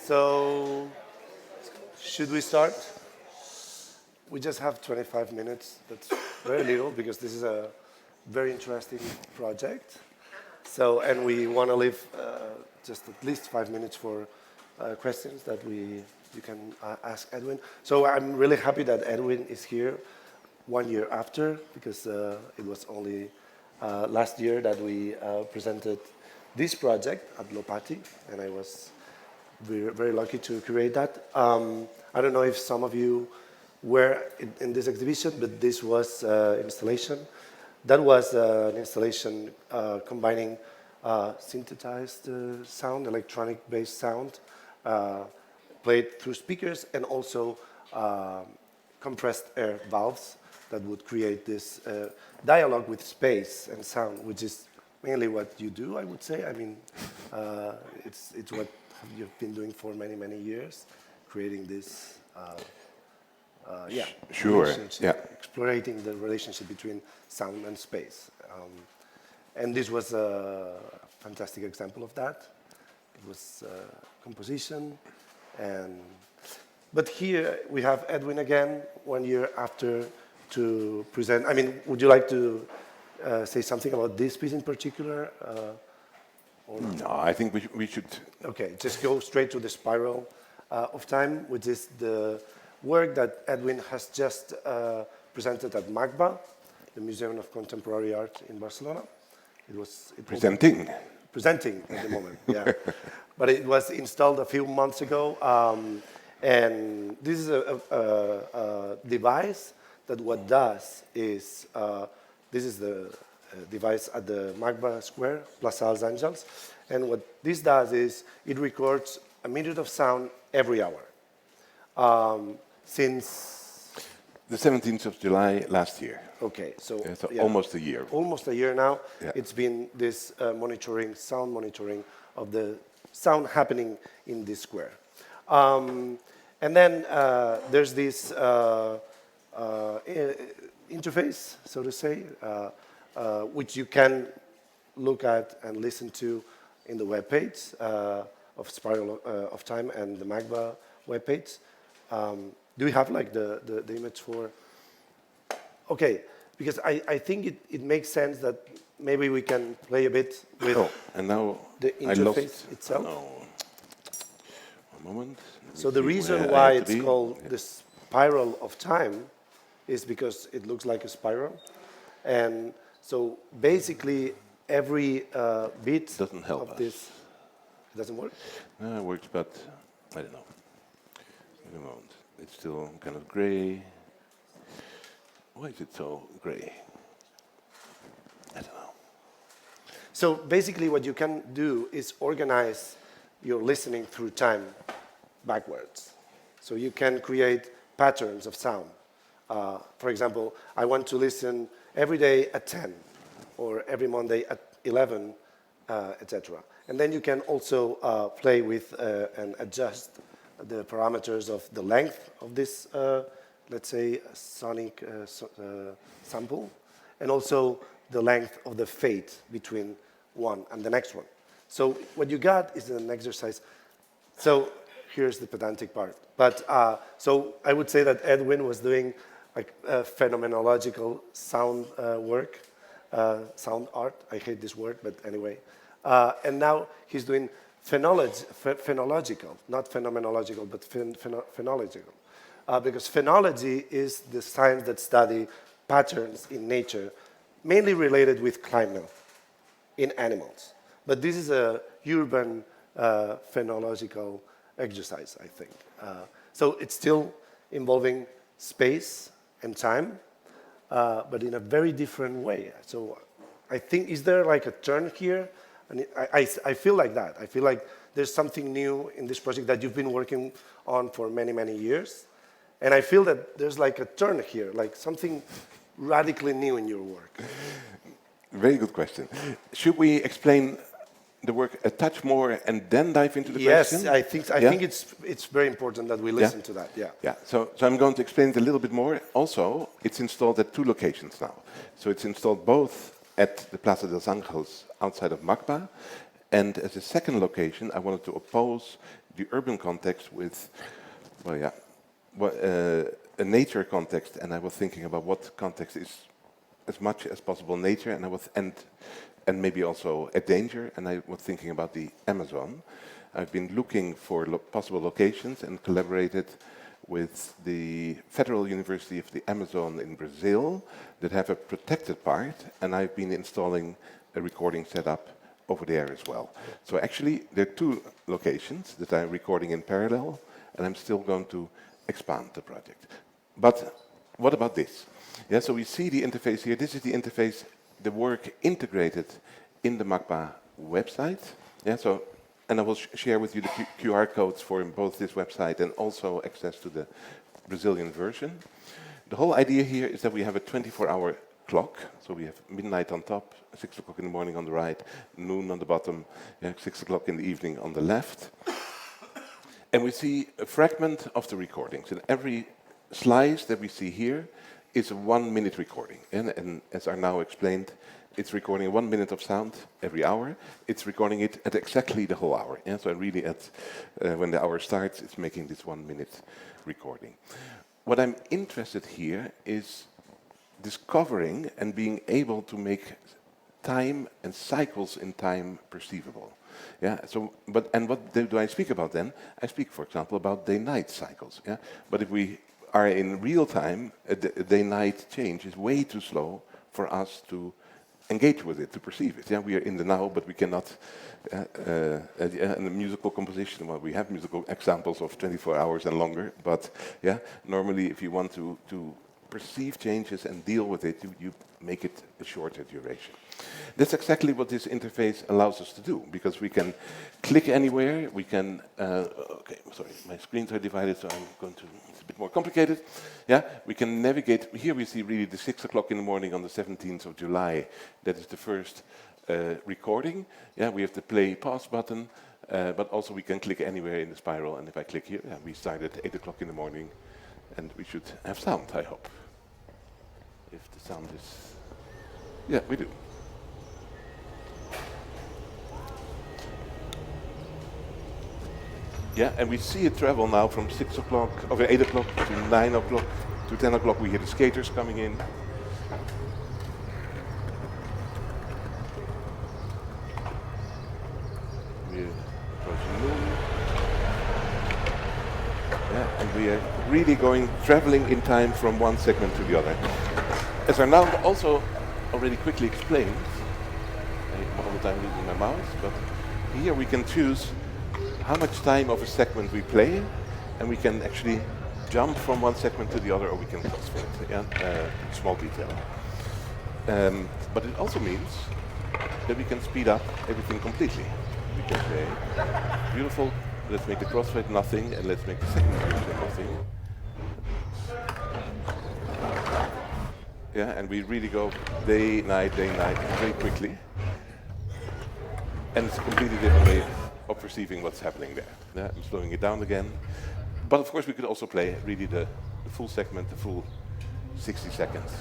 So, should we start? We just have 25 minutes. That's very little because this is a very interesting project. So, and we want to leave just at least 5 minutes for questions that you can ask Edwin. So I'm really happy that Edwin is here 1 year after, because it was only last year that we presented this project at Lo Pati, and I was very lucky to create that. I don't know if some of you were in this exhibition, but this was installation. That was an installation combining synthesized sound, electronic-based sound, played through speakers, and also compressed air valves that would create this dialogue with space and sound, which is mainly what you do, I would say. I mean, it's what you've been doing for many years, creating this, sure, exploring the relationship between sound and space. And this was a fantastic example of that. It was composition, but here we have Edwin again, 1 year after, to present. I mean, would you like to say something about this piece in particular? No, I think we should. Okay, just go straight to the spiral of time, which is the work that Edwin has just presented at MACBA, the Museum of Contemporary Art in Barcelona. Presenting at the moment, yeah. But it was installed a few months ago, and this is a device that what does is, this is the device at the MACBA Square, Plaza Els Àngels, and what this does is it records a minute of sound every hour. Since the 17th of July last year. Okay, so yeah, almost a year. Almost a year now. Yeah. It's been this sound monitoring of the sound happening in this square. And then there's this interface, so to say, which you can look at and listen to in the webpage of Spiral of Time and the MACBA webpage. Do we have like the image for? Okay, because I think it makes sense that maybe we can play a bit with and now the interface itself. No. One moment. So the reason why it's called the Spiral of Time is because it looks like a spiral, and so basically every bit doesn't help of us. this. It doesn't work? No, it works, but I don't know. Wait a moment. It's still kind of gray. Why is it so gray? I don't know. So basically what you can do is organize your listening through time backwards. So you can create patterns of sound. For example, I want to listen every day at 10, or every Monday at 11, etc. And then you can also play with and adjust the parameters of the length of this, let's say, sonic sample, and also the length of the fade between one and the next one. So what you got is an exercise. So here's the pedantic part. But so I would say that Edwin was doing like phenomenological sound work, sound art. I hate this word, but anyway. And now he's doing phenological, not phenomenological, but phenological. Because phenology is the science that study patterns in nature, mainly related with climate in animals. But this is a urban phenological exercise, I think. So it's still involving space and time, but in a very different way. So I think, is there like a turn here? And I feel like that. I feel like there's something new in this project that you've been working on for many years. And I feel that there's like a turn here, like something radically new in your work. Very good question. Should we explain the work a touch more and then dive into the question? Yes, I think it's very important that we listen to that, yeah. Yeah, so I'm going to explain it a little bit more. Also, it's installed at 2 locations now. So it's installed both at the Plaza dels Ángels outside of MACBA, And as a second location, I wanted to oppose the urban context with, well, yeah, a nature context, and I was thinking about what context is as much as possible nature, and maybe also a danger, and I was thinking about the Amazon. I've been looking for possible locations and collaborated with the Federal University of the Amazon in Brazil that have a protected part, and I've been installing a recording setup over there as well. So actually, there are two locations that I'm recording in parallel, and I'm still going to expand the project. But what about this? Yeah, so we see the interface here. This is the interface, the work integrated in the MACBA website. Yeah, so, and I will share with you the QR codes for both this website and also access to the Brazilian version. The whole idea here is that we have a 24-hour clock. So we have midnight on top, 6 o'clock in the morning on the right, noon on the bottom, 6 o'clock in the evening on the left. And we see a fragment of the recordings. And every slice that we see here is a 1-minute recording. And as Arnau explained, it's recording 1 minute of sound every hour. It's recording it at exactly the whole hour. So really when the hour starts, it's making this 1 minute recording. What I'm interested here is discovering and being able to make time and cycles in time perceivable. Yeah. So, what do I speak about then? I speak, for example, about day-night cycles. Yeah. But if we are in real time, a day-night change is way too slow for us to engage with it, to perceive it. Yeah. We are in the now, but we cannot. In the musical composition, well, we have musical examples of 24 hours and longer. But yeah, normally, if you want to perceive changes and deal with it, you make it a shorter duration. That's exactly what this interface allows us to do, because we can click anywhere, we can, okay, sorry, my screens are divided, so I'm going to, it's a bit more complicated. Yeah, we can navigate, here we see really the 6 o'clock in the morning on the 17th of July, that is the first recording. Yeah, we have the play pause button, but also we can click anywhere in the spiral, and if I click here, yeah, we start at 8 o'clock in the morning, and we should have sound, I hope. If the sound is... Yeah, we do. Yeah, and we see it travel now from 6 o'clock, over 8 o'clock to 9 o'clock to 10 o'clock. We hear the skaters coming in. We're approaching noon. Yeah, and we are really traveling in time from one segment to the other. As Arnau also already quickly explained, all the time using my mouse, but here we can choose how much time of a segment we play, and we can actually jump from one segment to the other, or we can pause for it. Yeah? Small detail. But it also means that we can speed up everything completely. We can say, beautiful, let's make the crossfade nothing, and let's make the second beautiful nothing. Yeah, and we really go day, night, very quickly. And it's a completely different way of perceiving what's happening there. Yeah, I'm slowing it down again. But of course we could also play really the full segment, the full 60 seconds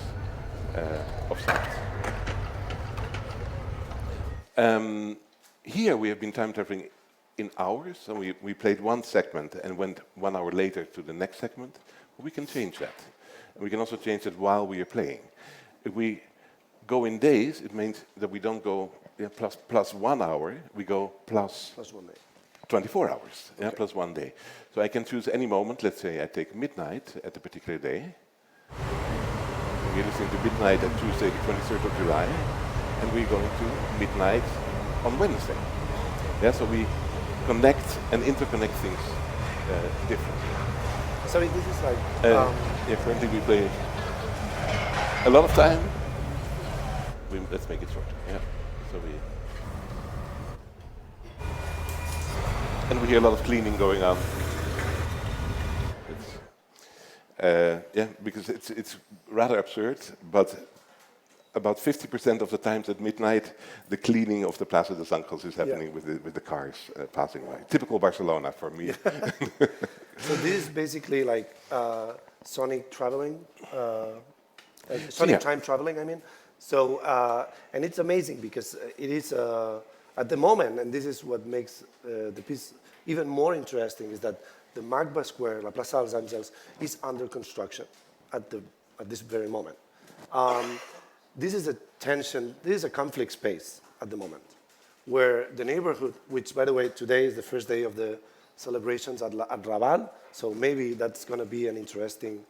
of sound. Here we have been time traveling in hours, so we played one segment and went 1 hour later to the next segment. But we can change that. And we can also change it while we are playing. If we go in days, it means that we don't go plus 1 hour, we go plus 1 day. 24 hours, okay. Yeah, plus 1 day. So I can choose any moment. Let's say I take midnight at a particular day. We're listening to midnight at Tuesday, the 23rd of July, and we're going to midnight on Wednesday. Yeah, so we connect and interconnect things differently. So this is like... yeah, currently we play a lot of time. Let's make it shorter. Yeah. So and we hear a lot of cleaning going on. Yeah, because it's rather absurd, but about 50% of the times at midnight, the cleaning of the Plaza de San Jose is happening with the cars passing by. Typical Barcelona for me. So this is basically like sonic traveling, sonic time traveling, I mean. So, and it's amazing because it is, At the moment, and this is what makes the piece even more interesting, is that the MACBA square, La Plaça dels Àngels, is under construction at this very moment. This is a tension, this is a conflict space at the moment, where the neighborhood, which, by the way, today is the first day of the celebrations at Raval, so maybe that's going to be an interesting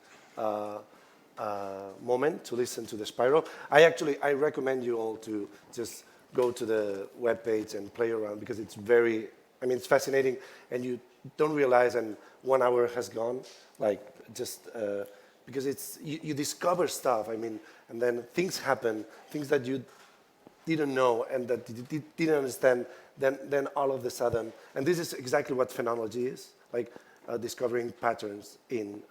moment to listen to the spiral. I recommend you all to just go to the webpage and play around, because it's it's fascinating, and you don't realize, and 1 hour has gone, because you discover stuff, and then things happen, things that you didn't know and that you didn't understand, then all of a sudden, and this is exactly what phenomenology is, discovering patterns in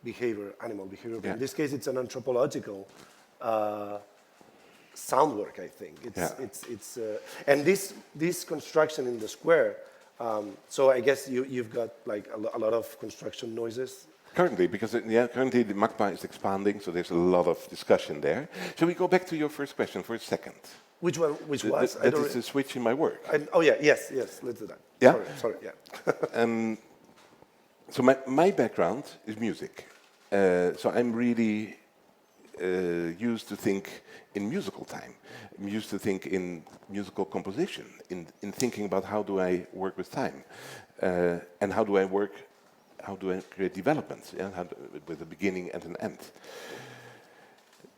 behavior, animal behavior. Yeah. In this case, it's an anthropological sound work, I think. And this construction in the square, so I guess you've got a lot of construction noises. Currently, because currently the MACBA is expanding, so there's a lot of discussion there. Shall we go back to your first question for a second? Which one? Which was? That is a switch in my work. Yes, let's do that. Yeah? Sorry, yeah. So my background is music. So I'm really used to think in musical time. I'm used to think in musical composition, in thinking about how do I work with time, and how do I create developments, with a beginning and an end.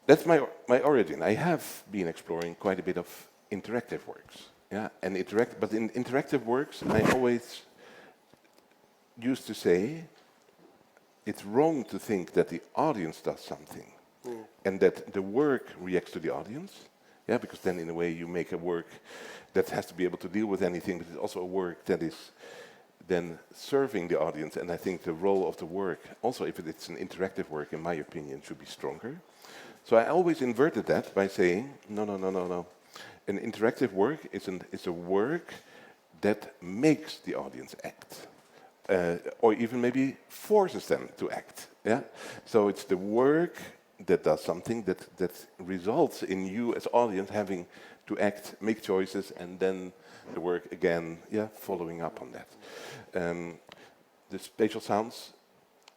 That's my origin. I have been exploring quite a bit of interactive works, but in interactive works, I always used to say it's wrong to think that the audience does something and that the work reacts to the audience, because then in a way you make a work that has to be able to deal with anything, but it's also a work that is then serving the audience. And I think the role of the work, also if it's an interactive work, in my opinion, should be stronger. So I always inverted that by saying, no. An interactive work is a work that makes the audience act, or even maybe forces them to act. So it's the work that does something that results in you as audience having to act, make choices, and then the work again, following up on that. The spatial sounds,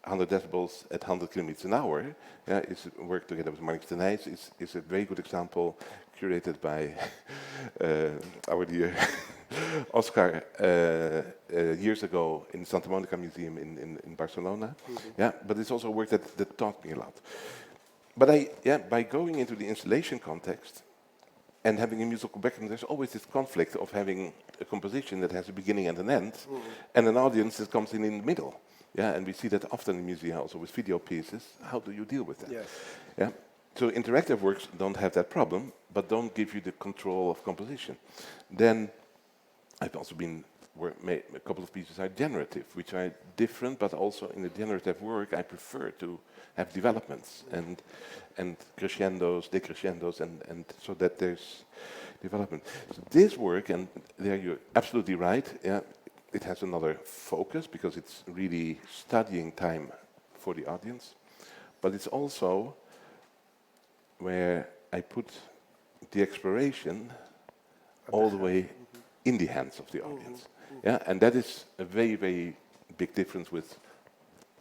100 decibels at 100 kilometers an hour, is work together with magnífica is a very good example, curated by our dear Oscar years ago in Santa Monica Museum in Barcelona. But it's also a work that taught me a lot. But by going into the installation context and having a musical background, there's always this conflict of having a composition that has a beginning and an end, and an audience that comes in the middle. And we see that often in musea also with video pieces. How do you deal with that? Yes. So interactive works don't have that problem, but don't give you the control of composition. Then I've also a couple of pieces are generative, which are different, but also in the generative work I prefer to have developments and crescendos, decrescendos, and so that there's development. So this work, and there you're absolutely right, it has another focus because it's really studying time for the audience, but it's also where I put the exploration all the way in the hands of the audience. And that is a very, very big difference with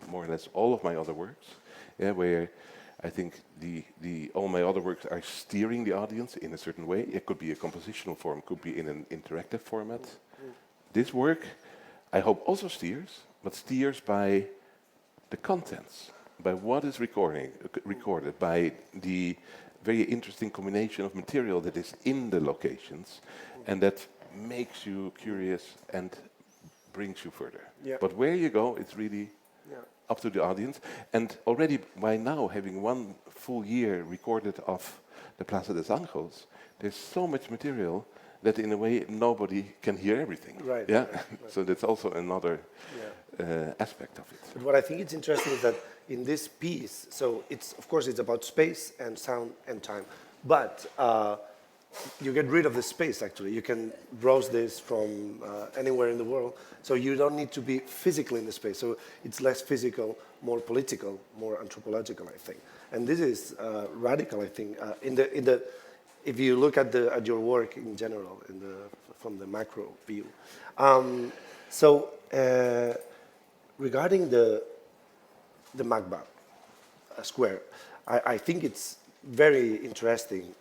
more or less all of my other works, where I think all my other works are steering the audience in a certain way. It could be a compositional form, could be in an interactive format. This work, I hope, also steers, but steers by the contents, by what is recorded, by the very interesting combination of material that is in the locations, and that makes you curious and brings you further. But where you go, it's really up to the audience. And already by now, having 1 full year recorded of the Plaza des Ángels, there's so much material that in a way nobody can hear everything. Right. So that's also another aspect of it. But what I think is interesting is that in this piece, so of course it's about space and sound and time, but you get rid of the space actually. You can browse this from anywhere in the world, so you don't need to be physically in the space. So it's less physical, more political, more anthropological, I think. And this is radical, I think. if you look at your work in general, from the macro view. So regarding the MACBA square, I think it's very interesting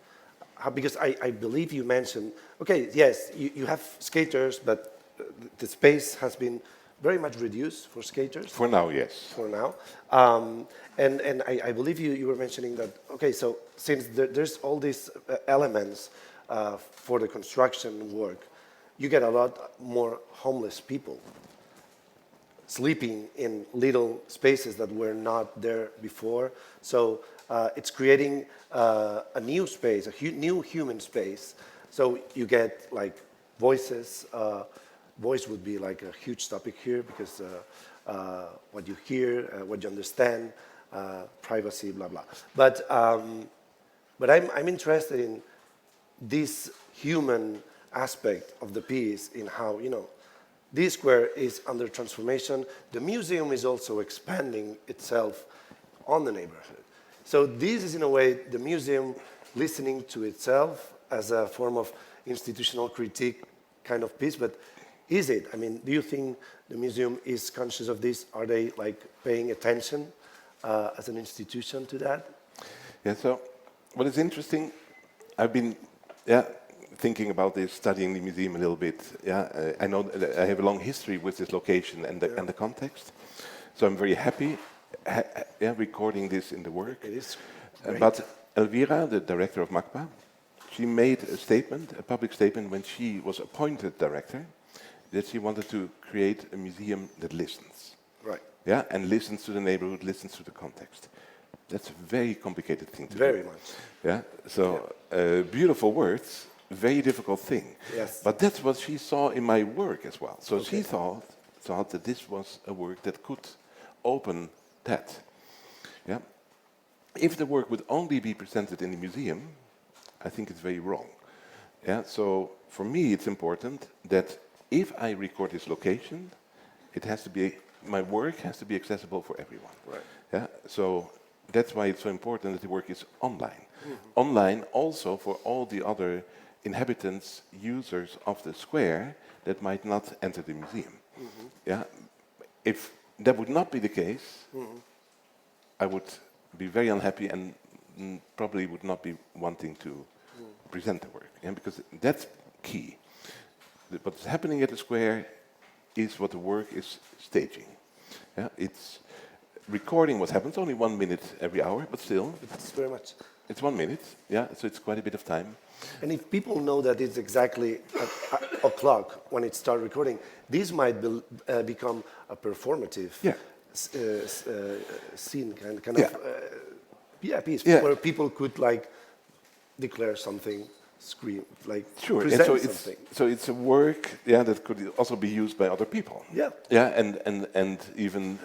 because I believe you mentioned, okay, yes, you have skaters, but the space has been very much reduced for skaters. For now, yes. For now. And I believe you were mentioning that, okay, so since there's all these elements for the construction work, you get a lot more homeless people sleeping in little spaces that were not there before. So it's creating a new space, new human space. So you get like voices. Voice would be like a huge topic here because what you hear, what you understand, privacy, blah blah. But I'm interested in this human aspect of the piece, in how, you know, this square is under transformation. The museum is also expanding itself on the neighborhood. So this is, in a way, the museum listening to itself as a form of institutional critique kind of piece. But is it? I mean, do you think the museum is conscious of this? Are they like paying attention as an institution to that? Yeah, so what is interesting, I've been thinking about this, studying the museum a little bit. I know that I have a long history with this location and the context. So I'm very happy recording this in the work. It is great. But Elvira, the director of MACBA, she made a statement, a public statement, when she was appointed director, that she wanted to create a museum that listens. Right. Yeah, and listens to the neighborhood, listens to the context. That's a very complicated thing to do. Very much. Yeah, so beautiful words, very difficult thing. Yes. But that's what she saw in my work as well. So she thought that this was a work that could open that. Yeah. If the work would only be presented in the museum, I think it's very wrong. Yeah. So for me, it's important that if I record this location, it has to be, my work has to be accessible for everyone. Right. Yeah. So that's why it's so important that the work is online. Mm-hmm. Online also for all the other inhabitants, users of the square that might not enter the museum. Mm-hmm. Yeah. If that would not be the case, I would be very unhappy and probably would not be wanting to present the work. Yeah, because that's key. What's happening at the square is what the work is staging. Yeah, it's recording what happens, only 1 minute every hour, but still. It's very much. It's 1 minute, yeah, so it's quite a bit of time. And if people know that it's exactly o'clock when it starts recording, this might become a performative scene, kind of piece, where people could like declare something, scream, like present something. So it's a work, that could also be used by other people. Yeah. Yeah, and even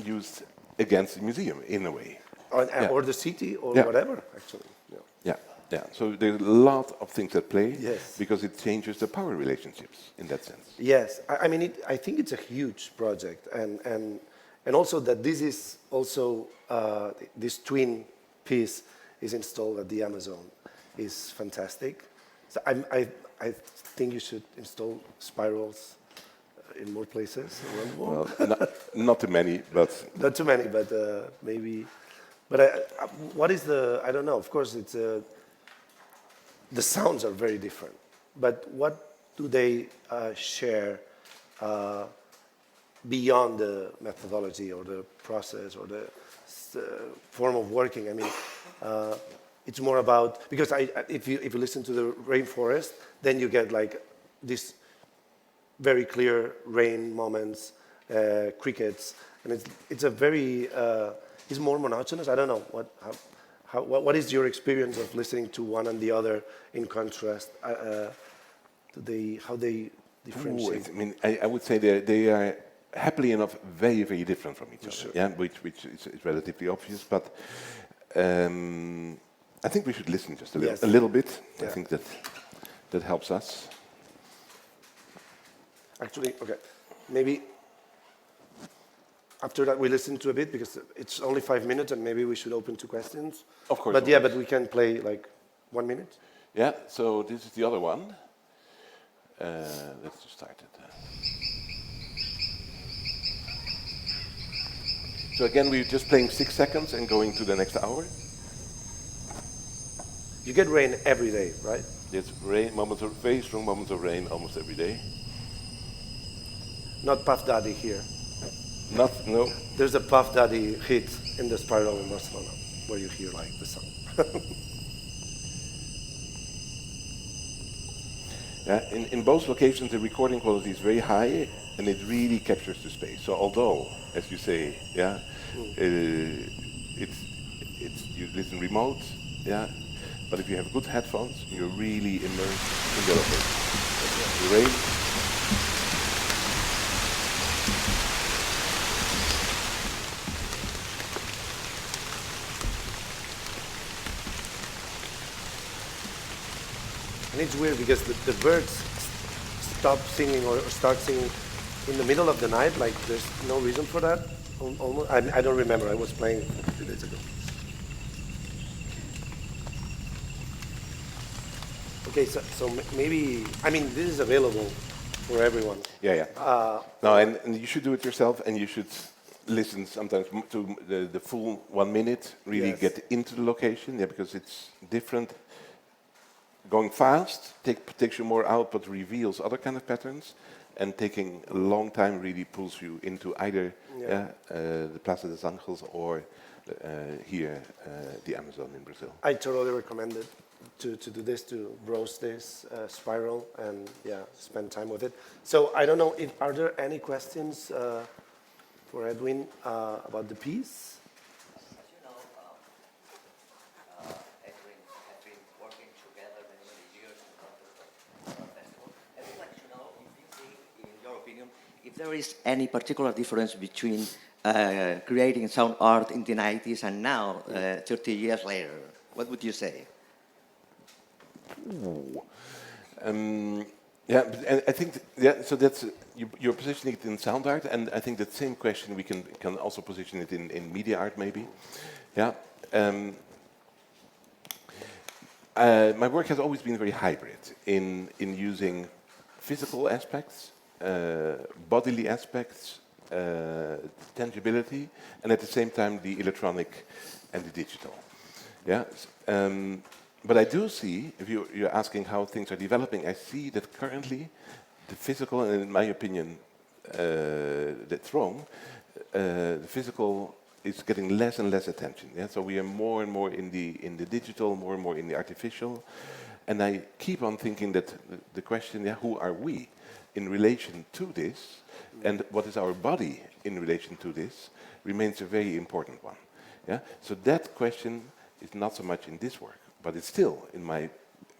used against the museum in a way. Or the city, or whatever, actually. Yeah, so there's a lot of things at play, because it changes the power relationships in that sense. Yes, I mean, I think it's a huge project, and also that this is also this twin piece is installed at the Amazon is fantastic. So I think you should install spirals in more places around the world. Well, not too many, but not too many, but maybe. But what is the? I don't know. Of course, it's the sounds are very different. But what do they share beyond the methodology or the process or the form of working? I mean, it's more about, because if you listen to the rainforest, then you get like this very clear rain moments, crickets, and it's a very it's more monotonous. I don't know what is your experience of listening to one and the other in contrast? How they differentiate? I mean, I would say they are happily enough very, very different from each other. Sure. Yeah, which is relatively obvious, but I think we should listen just a little bit. Yeah. I think that helps us. Actually, okay, maybe after that we listen to a bit, because it's only 5 minutes, and maybe we should open to questions. Of course. But but we can play like 1 minute. Yeah, so this is the other one. Let's just start it. So again, we're just playing 6 seconds and going to the next hour. You get rain every day, right? It's rain, very strong moments of rain almost every day. Not Puff Daddy here. No. There's a Puff Daddy hit in the Spiral in Barcelona, where you hear like the song. Yeah, in both locations, the recording quality is very high, and it really captures the space. So although, as you say, yeah, it's you listen remote, yeah, but if you have good headphones, you're really immersed in the location. The rain. And it's weird because the birds stop singing or start singing in the middle of the night. Like there's no reason for that. Almost, I don't remember. I was playing a few days ago. Okay, so maybe, I mean, this is available for everyone. Yeah. No, and you should do it yourself, and you should listen sometimes to the full 1 minute. Really get into the location, yeah, because it's different. Going fast takes you more out, but reveals other kind of patterns, and taking a long time really pulls you into either the Plaza dos Angeles or here the Amazon in Brazil. I totally recommend it to do this, to browse this spiral, and spend time with it. So I don't know if are there any questions for Edwin about the piece? If there is any particular difference between creating sound art in the 90s and now, 30 years later, what would you say? And I think so that's you're positioning it in sound art, and I think that same question we can also position it in media art maybe. Yeah. My work has always been very hybrid in using physical aspects, bodily aspects, tangibility, and at the same time the electronic and the digital. Yeah. But I do see, if you're asking how things are developing, I see that currently the physical, and in my opinion, that's wrong, the physical is getting less and less attention. Yeah? So we are more and more in the digital, more and more in the artificial. And I keep on thinking that the question, who are we in relation to this, and what is our body in relation to this, remains a very important one. Yeah? So that question is not so much in this work, but it's still in my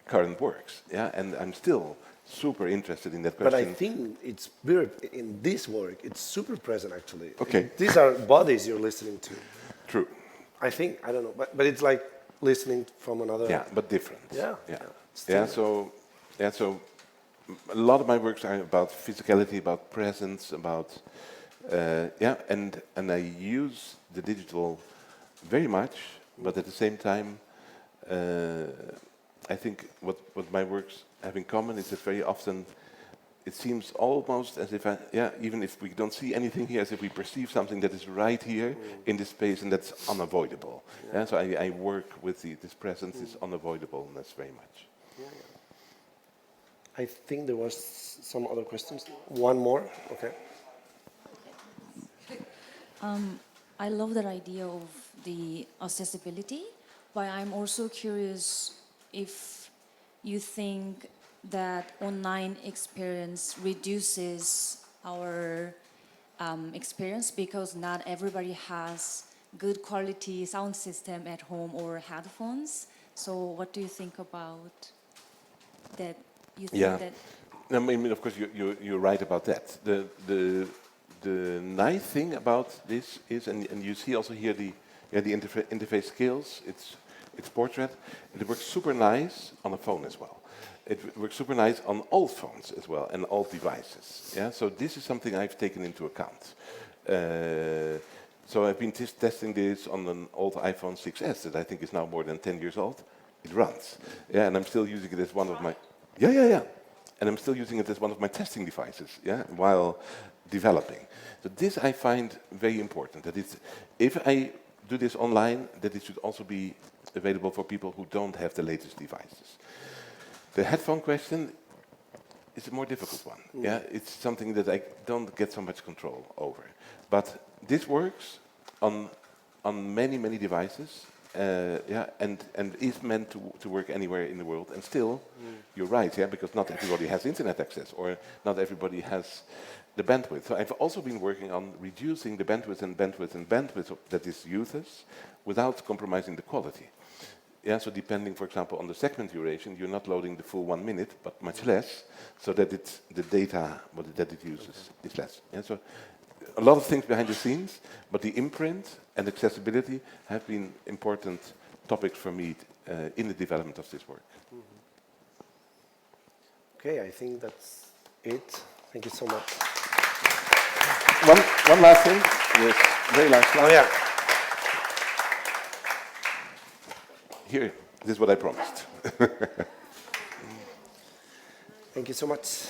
current works. Yeah? And I'm still super interested in that question. But I think it's weird in this work. It's super present, actually. Okay. These are bodies you're listening to. True. I think, I don't know, but it's like listening from another. Yeah, but different. Yeah. So a lot of my works are about physicality, about presence, about and I use the digital very much, but at the same time, I think what my works have in common is that very often it seems almost as if even if we don't see anything here, as if we perceive something that is right here in this space, and that's unavoidable. Yeah. So I work with this presence, this unavoidableness very much. I think there was some other questions. One more, okay. I love that idea of the accessibility, but I'm also curious if you think that online experience reduces our experience because not everybody has good quality sound system at home or headphones. So what do you think about that? You think that? I mean, of course, you're right about that. The nice thing about this is, and you see also here the interface skills. It's portrait. It works super nice on a phone as well. It works super nice on old phones as well and old devices. Yeah. So this is something I've taken into account. So I've been testing this on an old iPhone 6s that I think is now more than 10 years old. it runs. Yeah, and I'm still using it as one of my... Yeah. And I'm still using it as one of my testing devices, yeah, while developing. So this I find very important, that it's, if I do this online, that it should also be available for people who don't have the latest devices. The headphone question is a more difficult one. Yeah, it's something that I don't get so much control over. But this works on many devices, and is meant to work anywhere in the world. And still, you're right, yeah, because not everybody has internet access, or not everybody has the bandwidth. So I've also been working on reducing the bandwidth that this uses without compromising the quality. Yeah, so depending, for example, on the segment duration, you're not loading the full 1 minute, but much less, so that the data that it uses is less. Yeah, so a lot of things behind the scenes, but the imprint and accessibility have been important topics for me in the development of this work. Okay, I think that's it. Thank you so much. One last thing. Yes, very last slide. Oh, yeah. Here, this is what I promised. Thank you so much.